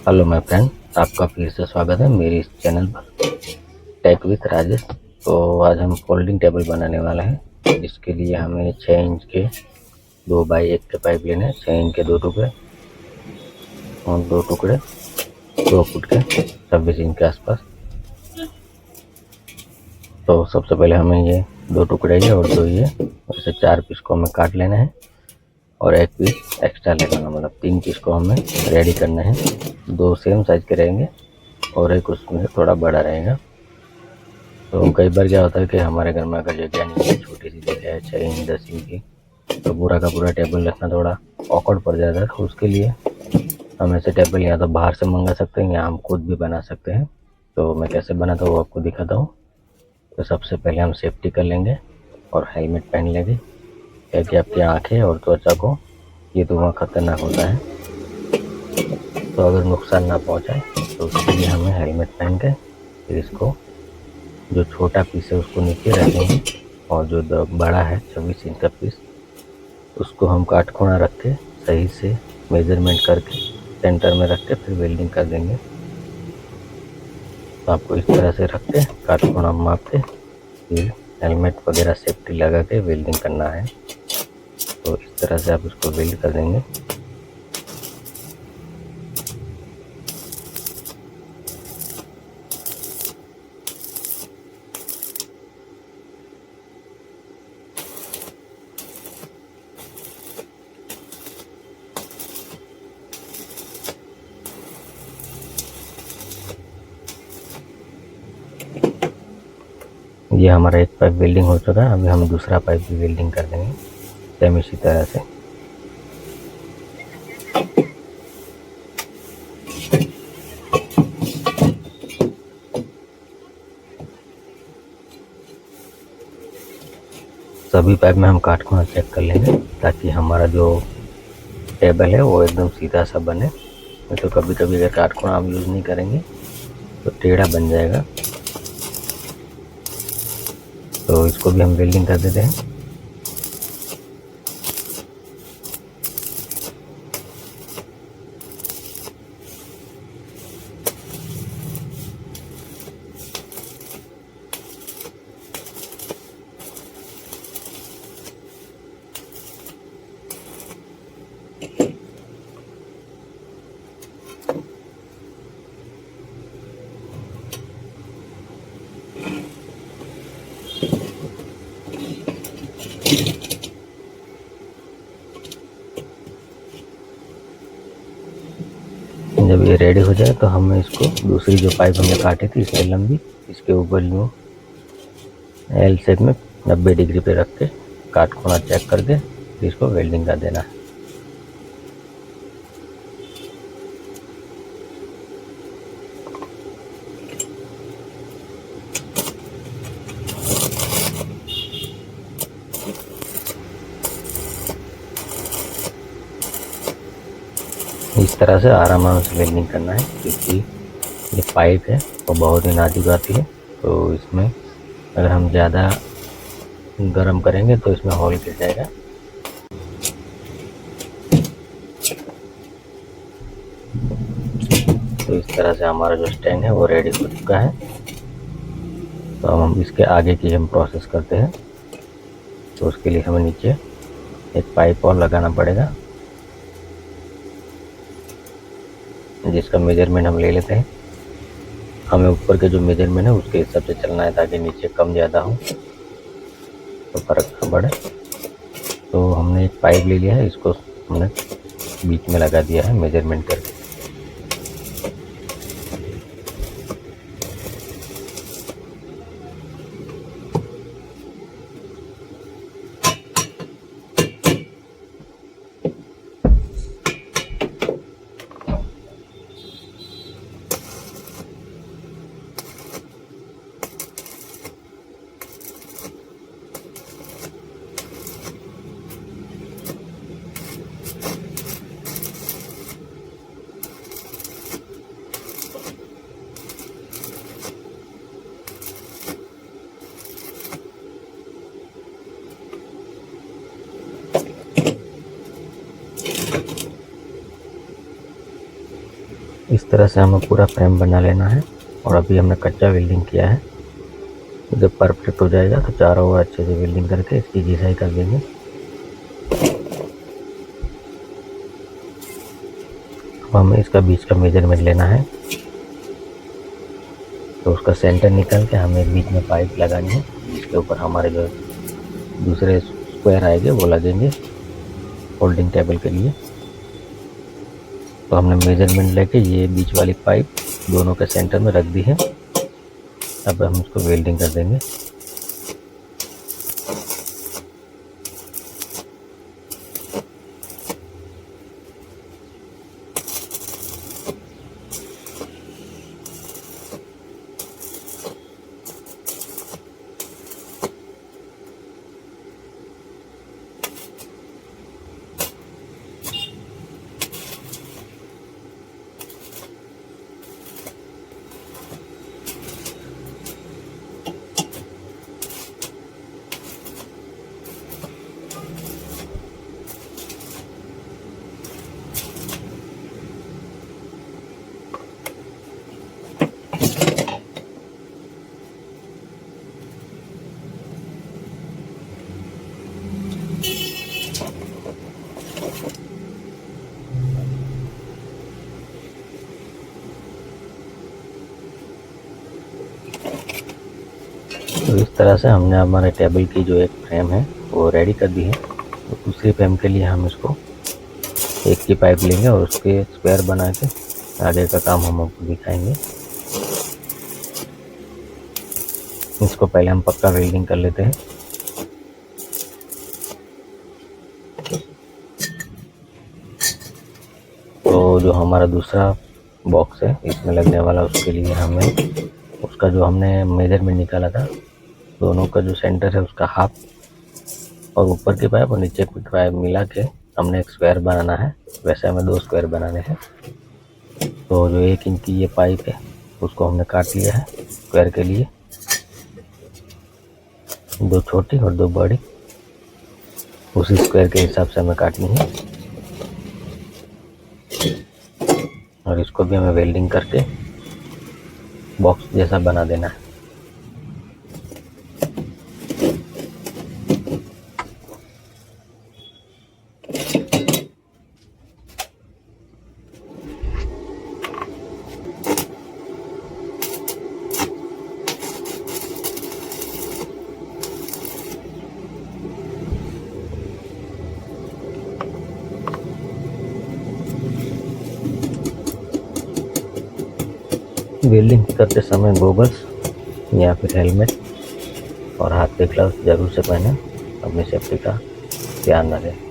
Hello my friend, आपका फिर से स्वागत है मेरे इस चैनल पर टेक विथ राजेश। तो आज हम फोल्डिंग टेबल बनाने वाले हैं। इसके लिए हमें 6 इंच के 2x1 के पाइप लेने हैं। 6 इंच के 2 टुकड़े और 2 टुकड़े 2 फुट के 26 इंच के आसपास। तो सबसे पहले हमें ये 2 टुकड़े ये और 2 ये ऐसे 4 पीस को हमें काट लेना है और 1 पीस एक्स्ट्रा लेना, मतलब 3 पीस को हमें रेडी करना है। 2 सेम साइज के रहेंगे और एक उसमें थोड़ा बड़ा रहेगा। तो कई बार क्या होता है कि हमारे घर में अगर जगह नहीं है, छोटी सी जगह है 6 इंच 10 इंच की, तो पूरा का पूरा टेबल रखना थोड़ा ऑकवर्ड पड़ जाता है। तो उसके लिए हम ऐसे टेबल या तो बाहर से मंगा सकते हैं या हम खुद भी बना सकते हैं। तो मैं कैसे बनाता हूँ वो आपको दिखाता हूँ। तो सबसे पहले हम सेफ्टी कर लेंगे और हेलमेट पहन लेंगे, क्योंकि आपकी आँखें और त्वचा को ये धुआं खतरनाक होता है। तो अगर नुकसान ना पहुँचाए तो उसके लिए हमें हेलमेट पहन के फिर इसको जो छोटा पीस है उसको नीचे रखेंगे और जो बड़ा है 26 इंच का पीस उसको हम काटखुणा रख के सही से मेजरमेंट करके सेंटर में रख के फिर वेल्डिंग कर देंगे। तो आपको इस तरह से रख के काटखुणा माप के फिर हेलमेट वगैरह सेफ्टी लगा के वेल्डिंग करना है। तो इस तरह से आप उसको वेल्ड कर देंगे। ये हमारा एक पाइप वेल्डिंग हो चुका है। अभी हम दूसरा पाइप भी वेल्डिंग कर देंगे सेम इसी तरह से। सभी पाइप में हम काटखुणा चेक कर लेंगे ताकि हमारा जो टेबल है वो एकदम सीधा सा बने। तो कभी कभी अगर काटखुणा हम यूज़ नहीं करेंगे तो टेढ़ा बन जाएगा। तो इसको भी हम वेल्डिंग कर देते हैं। जब ये रेडी हो जाए तो हम इसको दूसरी जो पाइप हमने काटी थी इससे लंबी, इसके ऊपर यूँ एल शेप में 90 डिग्री पे रख के काटखुणा चेक करके इसको वेल्डिंग कर देना है। इस तरह से आराम से वेल्डिंग करना है, क्योंकि ये पाइप है वो बहुत ही नाजुक आती है। तो इसमें अगर हम ज़्यादा गर्म करेंगे तो इसमें होल गिर जाएगा। तो इस तरह से हमारा जो स्टैंड है वो रेडी हो चुका है। तो अब हम इसके आगे की हम प्रोसेस करते हैं। तो उसके लिए हमें नीचे एक पाइप और लगाना पड़ेगा, जिसका मेजरमेंट हम ले लेते हैं। हमें ऊपर के जो मेजरमेंट है उसके हिसाब से चलना है ताकि नीचे कम ज़्यादा हो तो फर्क ना पड़े। तो हमने एक पाइप ले लिया है, इसको हमने बीच में लगा दिया है मेजरमेंट करके। इस तरह से हमें पूरा फ्रेम बना लेना है। और अभी हमने कच्चा वेल्डिंग किया है, जब परफेक्ट हो जाएगा तो चारों ओर अच्छे से वेल्डिंग करके इसकी घिसाई कर देंगे। अब हमें इसका बीच का मेजरमेंट लेना है, तो उसका सेंटर निकाल के हमें बीच में पाइप लगानी है, जिसके ऊपर हमारे जो दूसरे स्क्वायर आएंगे वो लगेंगे होल्डिंग टेबल के लिए। तो हमने मेजरमेंट लेके ये बीच वाली पाइप दोनों के सेंटर में रख दी है। अब हम इसको वेल्डिंग कर देंगे। तो इस तरह से हमने हमारे टेबल की जो एक फ्रेम है वो रेडी कर दी है। तो दूसरी फ्रेम के लिए हम इसको एक की पाइप लेंगे और उसके स्क्वायर बना के आगे का काम हम आपको दिखाएंगे। इसको पहले हम पक्का वेल्डिंग कर लेते हैं। तो जो हमारा दूसरा बॉक्स है इसमें लगने वाला, उसके लिए हमें उसका जो हमने मेजरमेंट निकाला था, दोनों का जो सेंटर है उसका हाफ, और ऊपर की पाइप और नीचे की पाइप मिला के हमने एक स्क्वायर बनाना है। वैसे हमें 2 स्क्वायर बनाने हैं। तो जो 1 इंच की ये पाइप है उसको हमने काट लिया है स्क्वायर के लिए, 2 छोटी और 2 बड़ी, उसी स्क्वायर के हिसाब से हमें काटनी है। और इसको भी हमें वेल्डिंग करके बॉक्स जैसा बना देना है। वेल्डिंग करते समय गोगल्स या फिर हेलमेट और हाथ के ग्लव्स जरूर से पहने, अपनी सेफ्टी का ध्यान रखें।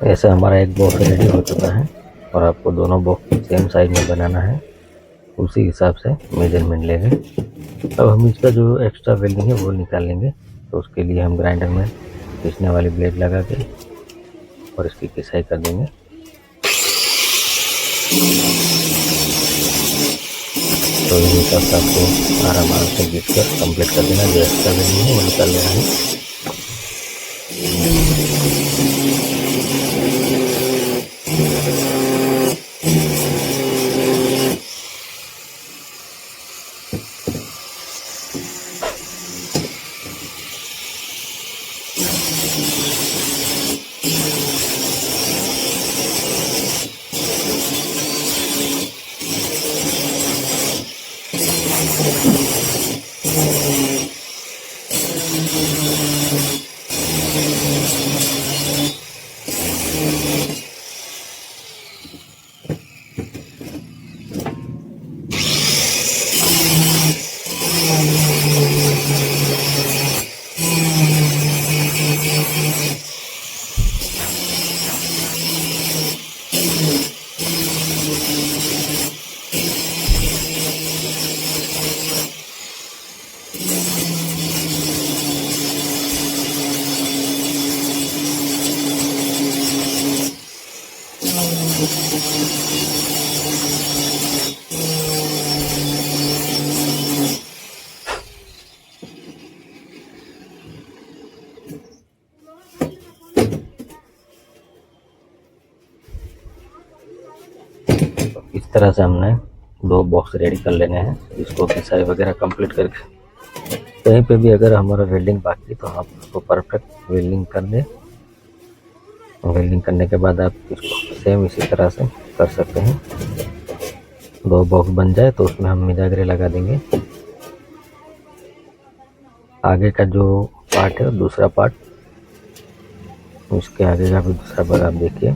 ऐसे हमारा एक बॉक्स रेडी हो चुका है और आपको दोनों बॉक्स सेम साइज में बनाना है, उसी हिसाब से मेजरमेंट लेंगे। अब हम इसका जो एक्स्ट्रा वेल्डिंग है वो निकाल लेंगे। तो उसके लिए हम ग्राइंडर में पीसने वाली ब्लेड लगा के और इसकी पिसाई कर देंगे। तो इस हिसाब से आपको आराम से घिस कर कंप्लीट कर देना। जो एक्स्ट्रा वेल्डिंग है वो निकाल लेना है। इस तरह से हमने 2 बॉक्स रेडी कर लेने हैं। इसको पिसाई वगैरह कंप्लीट करके कहीं पे भी अगर हमारा वेल्डिंग बाकी तो आप उसको परफेक्ट वेल्डिंग कर दें। वेल्डिंग करने के बाद आप इसको सेम इसी तरह से कर सकते हैं। 2 बॉक्स बन जाए तो उसमें हम मिजागरे लगा देंगे। आगे का जो पार्ट है दूसरा पार्ट, उसके आगे का भी दूसरा भाग आप देखिए।